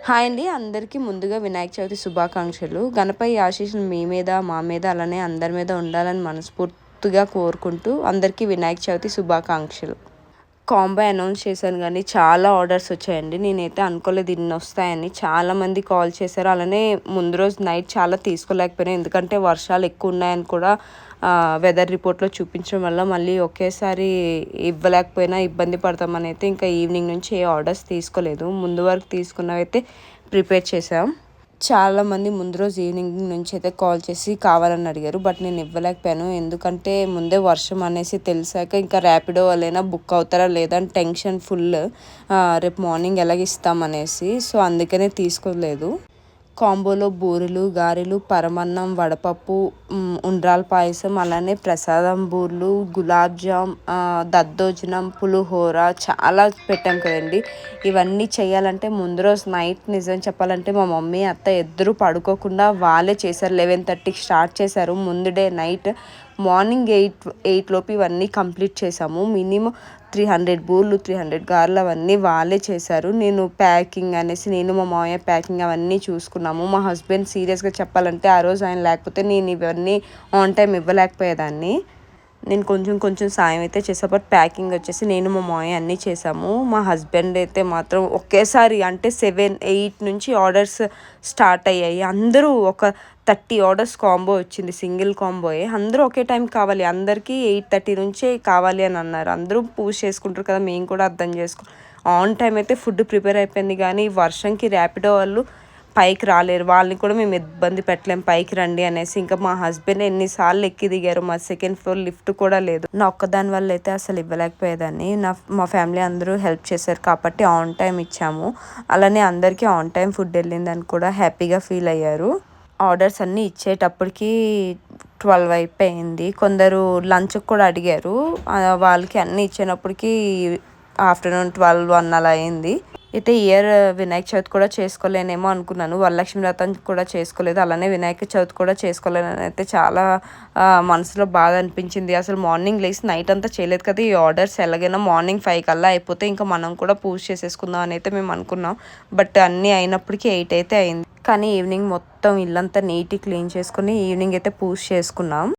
Hi అండి, అందరికీ ముందుగా వినాయక చవితి శుభాకాంక్షలు. గణపతి ఆశీస్సులు మీ మీద, మా మీద, అలానే అందరి మీద ఉండాలని మనస్ఫూర్తిగా కోరుకుంటూ అందరికీ వినాయక చవితి శుభాకాంక్షలు. కాంబో అనౌన్స్ చేశాను కానీ చాలా ఆర్డర్స్ వచ్చాయండి. నేనైతే అనుకోలేదు ఇన్ని వస్తాయని. చాలామంది కాల్ చేశారు. అలానే ముందు రోజు నైట్ చాలా తీసుకోలేకపోయాను, ఎందుకంటే వర్షాలు ఎక్కువ ఉన్నాయని కూడా వెదర్ రిపోర్ట్లో చూపించడం వల్ల మళ్ళీ ఒకేసారి ఇవ్వలేకపోయినా ఇబ్బంది పడతామని అయితే ఇంకా ఈవినింగ్ నుంచి ఏ ఆర్డర్స్ తీసుకోలేదు. ముందు వరకు తీసుకున్నవైతే ప్రిపేర్ చేసాం. చాలామంది ముందు రోజు ఈవినింగ్ నుంచి అయితే కాల్ చేసి కావాలని అడిగారు. బట్ నేను ఇవ్వలేకపోయాను, ఎందుకంటే ముందే వర్షం అనేసి తెలిసాక ఇంకా ర్యాపిడో వాళ్ళైనా బుక్ అవుతారా లేదా అని టెన్షన్ ఫుల్. రేపు మార్నింగ్ ఎలాగ ఇస్తామనేసి, సో అందుకనే తీసుకోలేదు. కాంబోలో బూరెలు, గారెలు, పరమన్నం, వడపప్పు, ఉండ్రాల పాయసం, అలానే ప్రసాదం బూర్లు, గులాబ్ జామ్, దద్దోజనం, పులిహోర చాలా పెట్టాం కదండి. ఇవన్నీ చేయాలంటే ముందు రోజు నైట్ నిజం చెప్పాలంటే మా మమ్మీ అత్త ఇద్దరు పడుకోకుండా వాళ్ళే చేశారు. 11:30కి స్టార్ట్ చేశారు. ముందు డే నైట్ మార్నింగ్ 8 లోపు ఇవన్నీ కంప్లీట్ చేసాము. మినిమం 300 బూర్లు, 300 గారెలు అవన్నీ వాళ్ళే చేశారు. నేను ప్యాకింగ్ అనేసి నేను మా మామయ్య ప్యాకింగ్ అవన్నీ చూసుకున్నాము. మా హస్బెండ్ సీరియస్గా చెప్పాలంటే ఆ రోజు ఆయన లేకపోతే నేను ఇవన్నీ ఆన్ టైం ఇవ్వలేకపోయేదాన్ని. నేను కొంచెం సాయం అయితే చేసాను. బట్ ప్యాకింగ్ వచ్చేసి నేను మా మామయ్య అన్నీ చేసాము. మా హస్బెండ్ అయితే మాత్రం ఒకేసారి అంటే 7, 8 నుంచి ఆర్డర్స్ స్టార్ట్ అయ్యాయి. అందరూ ఒక 30 ఆర్డర్స్ కాంబో వచ్చింది, సింగిల్ కాంబోయే. అందరూ ఒకే టైం కావాలి, అందరికీ 8:30 నుంచే కావాలి అని అన్నారు. అందరూ పూజ చేసుకుంటారు కదా, మేము కూడా అర్థం చేసుకో ఆన్ టైం అయితే ఫుడ్ ప్రిపేర్ అయిపోయింది. కానీ వర్షంకి ర్యాపిడో వాళ్ళు పైకి రాలేరు, వాళ్ళని కూడా మేము ఇబ్బంది పెట్టలేం పైకి రండి అనేసి. ఇంకా మా హస్బెండ్ ఎన్నిసార్లు ఎక్కి దిగారు. మా సెకండ్ ఫ్లోర్ లిఫ్ట్ కూడా లేదు. నా ఒక్కదాని వల్ల అయితే అసలు ఇవ్వలేకపోయేదాన్ని. మా ఫ్యామిలీ అందరూ హెల్ప్ చేశారు కాబట్టి ఆన్ టైం ఇచ్చాము. అలానే అందరికీ ఆన్ టైం ఫుడ్ వెళ్ళిందని కూడా హ్యాపీగా ఫీల్ అయ్యారు. ఆర్డర్స్ అన్నీ ఇచ్చేటప్పటికి 12 అయిపోయింది. కొందరు లంచ్కి కూడా అడిగారు. వాళ్ళకి అన్నీ ఇచ్చేటప్పటికి ఆఫ్టర్నూన్ 12-1 అలా అయింది. అయితే ఇయర్ వినాయక చవితి కూడా చేసుకోలేనేమో అనుకున్నాను. వరలక్ష్మి వ్రతం కూడా చేసుకోలేదు, అలానే వినాయక చవితి కూడా చేసుకోలేనని అయితే చాలా మనసులో బాధ అనిపించింది. అసలు మార్నింగ్ లేసి నైట్ అంతా చేయలేదు కదా, ఈ ఆర్డర్స్ ఎలాగైనా మార్నింగ్ 5 కల్లా అయిపోతే ఇంకా మనం కూడా పూజ చేసేసుకుందాం అని అయితే మేము అనుకున్నాం. బట్ అన్నీ అయినప్పటికీ 8 అయితే అయింది. కానీ ఈవినింగ్ మొత్తం ఇల్లంతా నీట్గా క్లీన్ చేసుకుని ఈవినింగ్ అయితే పూజ చేసుకున్నాం.